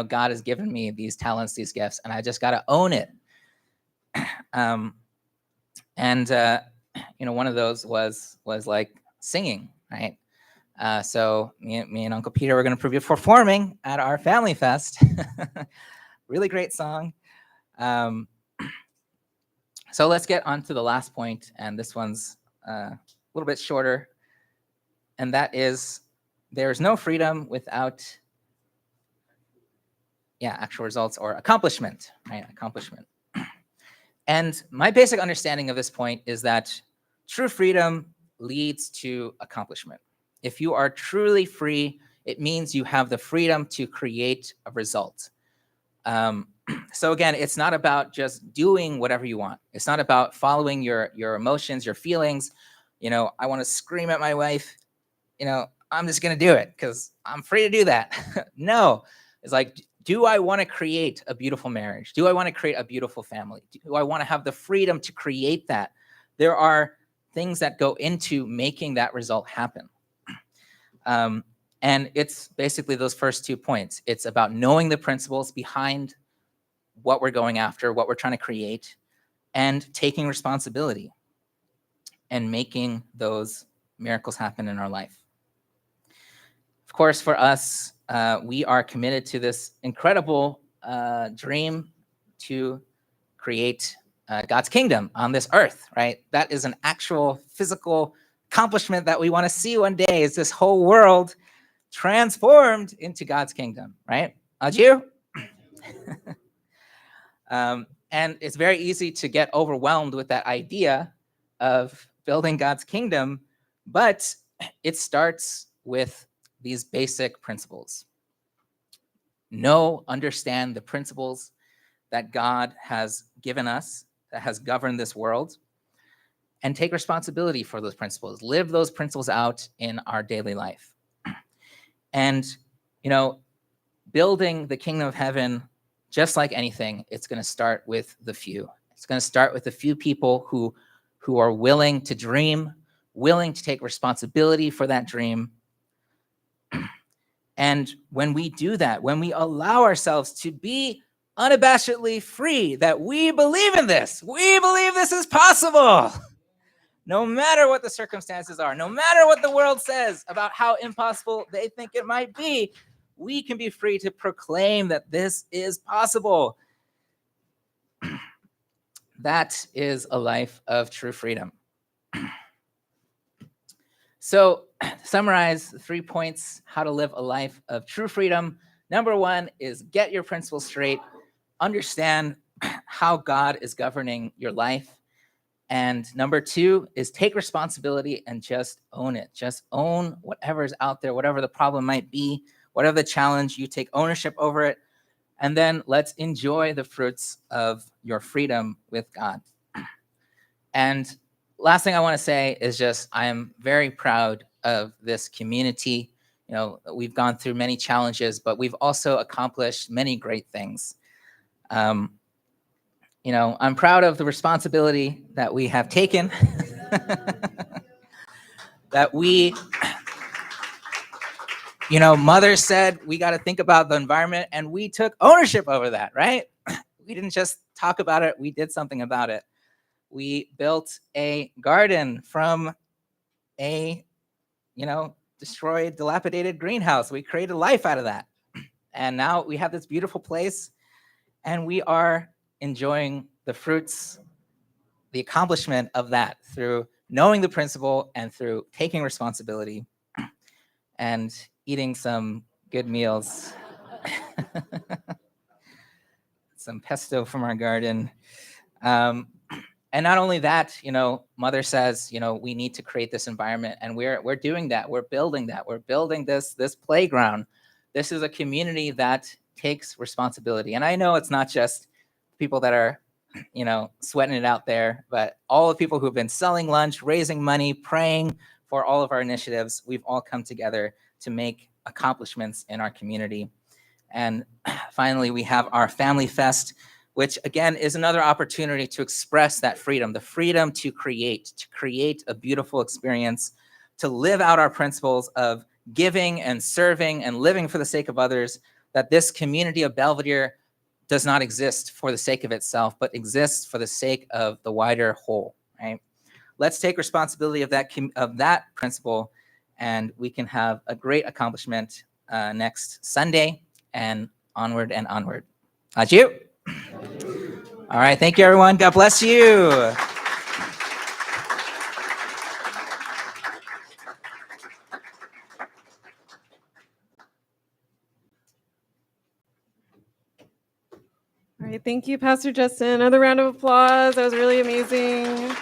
God has given me these talents, these gifts, and I just got to own it. One of those was like singing, right? So me and Uncle Peter were going to be performing at our family fest. Really great song. So let's get on to the last point, and this one's a little bit shorter, and that is, there's no freedom without actual results or accomplishment, right? Accomplishment. And my basic understanding of this point is that true freedom leads to accomplishment. If you are truly free, it means you have the freedom to create a result. So again, it's not about just doing whatever you want. It's not about following your emotions, your feelings. I want to scream at my wife. I'm just going to do it because I'm free to do that. No, it's like, do I want to create a beautiful marriage? Do I want to create a beautiful family? Do I want to have the freedom to create that? There are things that go into making that result happen. And it's basically those first 2 points. It's about knowing the principles behind what we're going after, what we're trying to create, and taking responsibility and making those miracles happen in our life. Of course, for us, we are committed to this incredible dream to create God's kingdom on this earth, right? That is an actual physical accomplishment that we want to see one day, is this whole world transformed into God's kingdom, right? Aju? And it's very easy to get overwhelmed with that idea of building God's kingdom, but it starts with these basic principles. Understand the principles that God has given us, that has governed this world, and take responsibility for those principles. Live those principles out in our daily life. And, building the kingdom of heaven, just like anything, it's going to start with the few. It's going to start with the few people who are willing to dream, willing to take responsibility for that dream, And when we do that, when we allow ourselves to be unabashedly free, that we believe in this, we believe this is possible, no matter what the circumstances are, no matter what the world says about how impossible they think it might be, we can be free to proclaim that this is possible. That is a life of true freedom. So, to summarize the 3 points, how to live a life of true freedom. Number 1 is get your principles straight. Understand how God is governing your life. And number 2 is take responsibility and just own it. Just own whatever's out there, whatever the problem might be, whatever the challenge, you take ownership over it. And then let's enjoy the fruits of your freedom with God. And last thing I want to say is just I am very proud of this community. You know, we've gone through many challenges, but we've also accomplished many great things. You know, I'm proud of the responsibility that we have taken, that we, you know, Mother said we got to think about the environment, and we took ownership over that, right? We didn't just talk about it, we did something about it. We built a garden from a, you know, destroyed, dilapidated greenhouse. We created life out of that. And now we have this beautiful place, and we are enjoying the fruits, the accomplishment of that through knowing the principle and through taking responsibility and eating some good meals. Some pesto from our garden. And not only that, you know, Mother says, you know, we need to create this environment, and we're doing that. We're building that. We're building this playground. This is a community that takes responsibility. And I know it's not just people that are, you know, sweating it out there, but all the people who've been selling lunch, raising money, praying for all of our initiatives. We've all come together to make accomplishments in our community. And finally, we have our Family Fest, which again is another opportunity to express that freedom, the freedom to create a beautiful experience, to live out our principles of giving and serving and living for the sake of others, that this community of Belvedere does not exist for the sake of itself, but exists for the sake of the wider whole, right? Let's take responsibility of that principle, and we can have a great accomplishment next Sunday and onward and onward. Adieu. All right, thank you, everyone. God bless you. All right, thank you, Pastor Justin. Another round of applause. That was really amazing.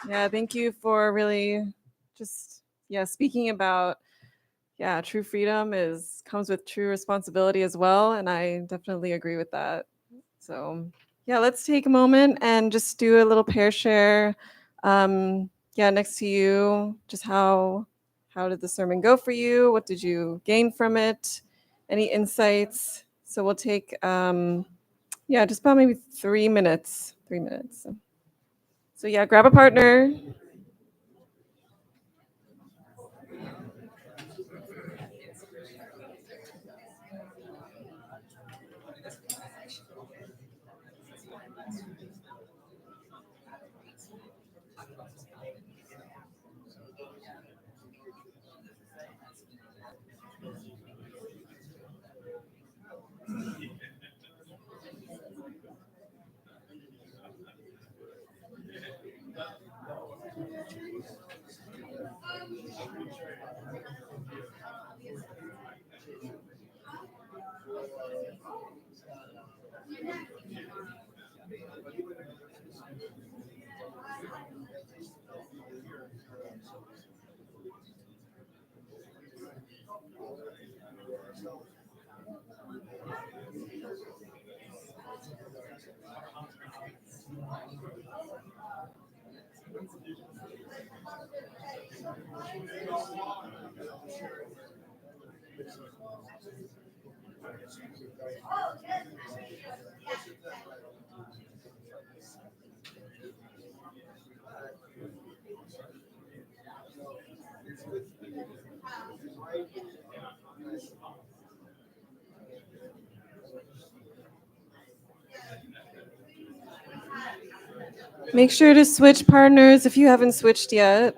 Yeah, thank you for really just, speaking about, true freedom comes with true responsibility as well. And I definitely agree with that. So let's take a moment and just do a little pair share. Next to you, just how did the sermon go for you? What did you gain from it? Any insights? So we'll take, just about maybe 3 minutes. 3 minutes. So grab a partner. Make sure to switch partners if you haven't switched yet.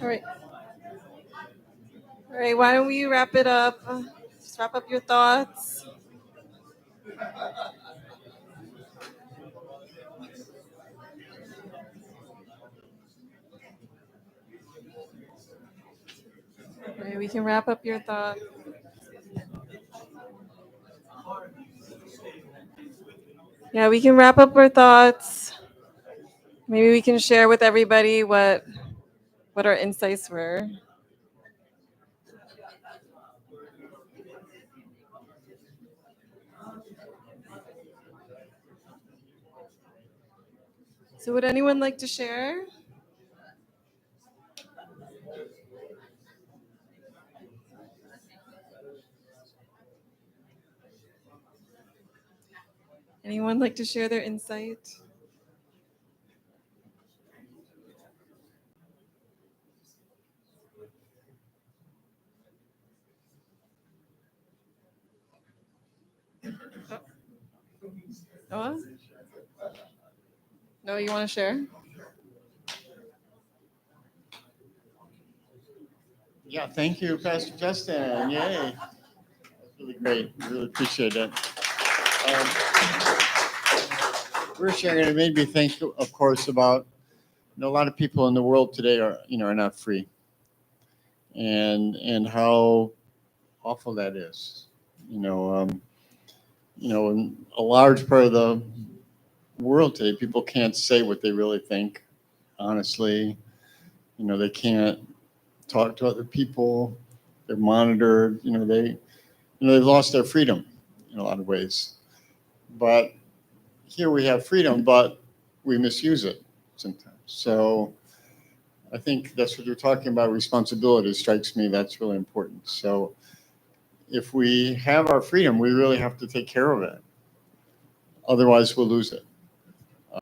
All right. All right, why don't we wrap it up? Just wrap up your thoughts. All right, we can wrap up your thoughts. Yeah, we can wrap up our thoughts. Maybe we can share with everybody what our insights were. So would anyone like to share? Anyone like to share their insight? Noah? Noah, you want to share? Yeah, thank you, Pastor Justin. Yay. That's really great. Really appreciate it. We're sharing, it made me think, of course, about a lot of people in the world today are not free. And how awful that is. In a large part of the world today, people can't say what they really think, honestly. They can't talk to other people. They're monitored. They've lost their freedom in a lot of ways. But here we have freedom, but we misuse it sometimes. So I think that's what you're talking about. Responsibility strikes me. That's really important. So if we have our freedom, we really have to take care of it. Otherwise, we'll lose it.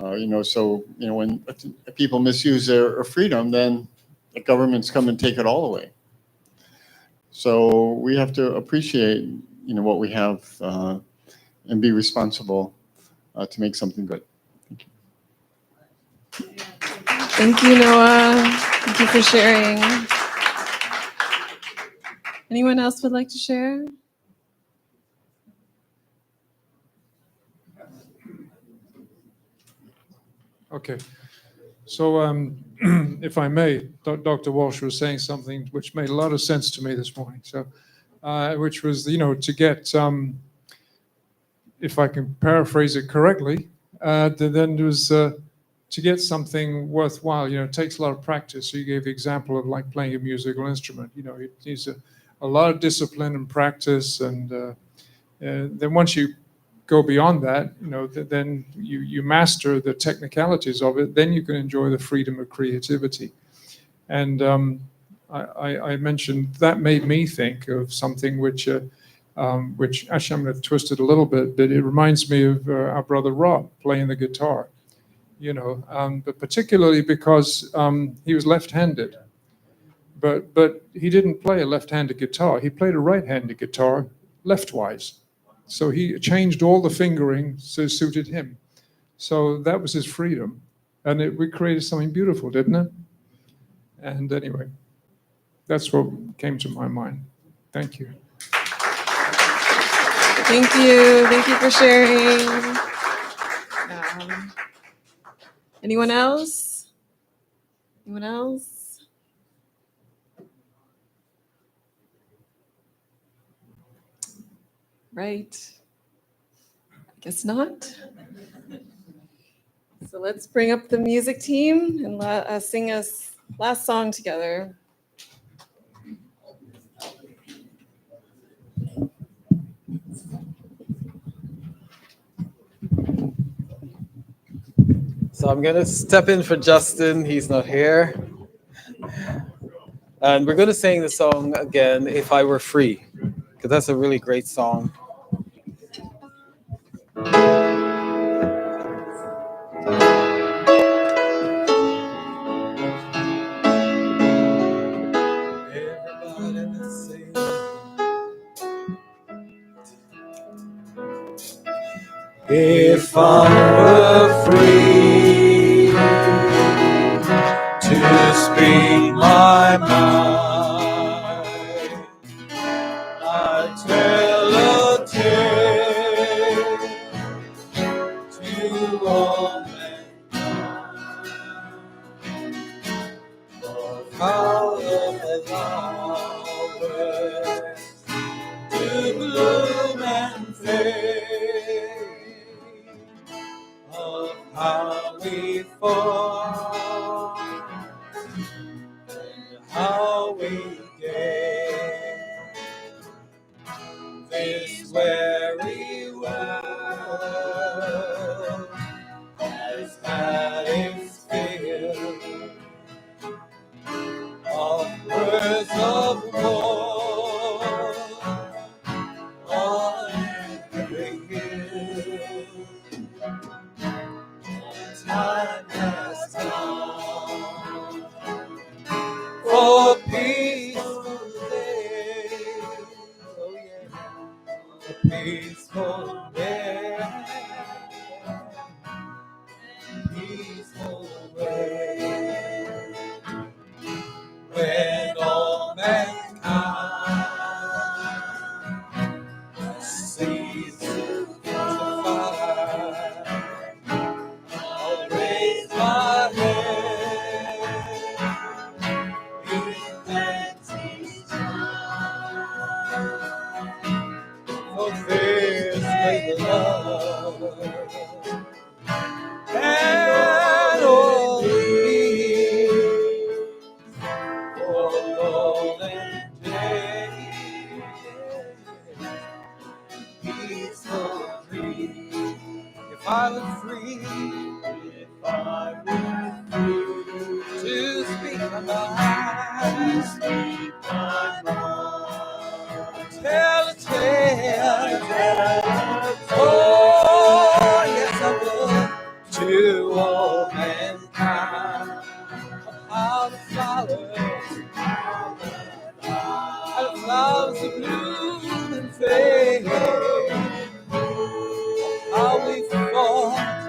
When people misuse their freedom, then the governments come and take it all away. So we have to appreciate, what we have and be responsible to make something good. Thank you. Thank you, Noah. Thank you for sharing. Anyone else would like to share? Okay. So if I may, Dr. Walsh was saying something which made a lot of sense to me this morning. So, which was, to get, if I can paraphrase it correctly, then there was to get something worthwhile, it takes a lot of practice. So you gave the example of like playing a musical instrument. It needs a lot of discipline and practice. And then once you go beyond that, then you master the technicalities of it, then you can enjoy the freedom of creativity. And I mentioned that made me think of something which actually I'm going to twist it a little bit, but it reminds me of our brother Rob playing the guitar, but particularly because he was left-handed. But he didn't play a left-handed guitar. He played a right-handed guitar leftwise. So he changed all the fingering so it suited him. So that was his freedom. And we created something beautiful, didn't it? And anyway, that's what came to my mind. Thank you. Thank you. Thank you for sharing. Anyone else? Anyone else? Right. I guess not. So let's bring up the music team and sing us last song together. So I'm going to step in for Justin. He's not here. And we're going to sing the song again, If I Were Free, because that's a really great song. If I were free to speak my mind, I'd tell a tale to all mankind of how the flowers do bloom and fade, of how we fall and how we gain. This weary world has had its fill of words of war on every hill. Time has come for peaceful days. Oh yeah, a peaceful day, peaceful way, when all mankind sees to fire. I'll raise my hand in plenty's time, for there's great love and all peace for golden days, peaceful dreams. If I were free, if I were free to speak my mind, tell a tale, oh yes I would, to all mankind, how the flowers of bloom and fade, how we fought,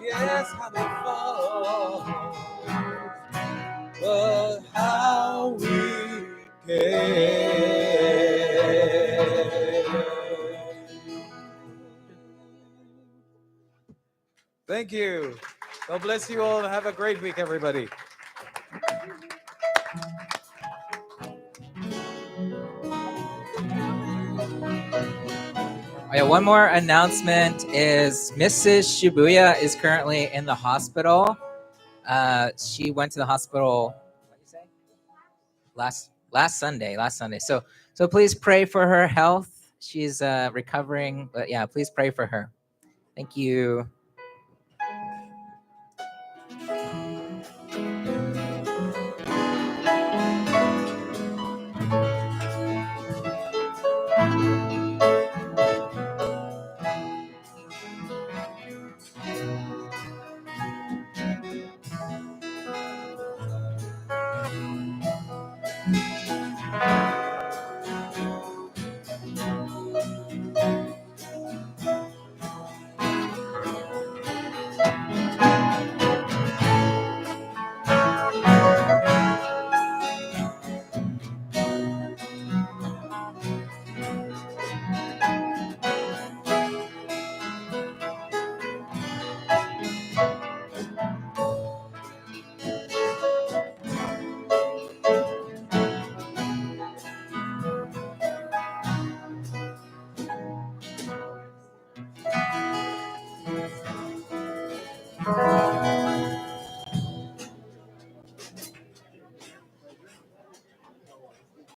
yes, how we fought, but how we gave. Thank you. God bless you all and have a great week, everybody. Oh, yeah, one more announcement is Mrs. Shibuya is currently in the hospital. She went to the hospital, what did you say? Last Sunday. So please pray for her health. she's recovering, but yeah, please pray for her. Thank you.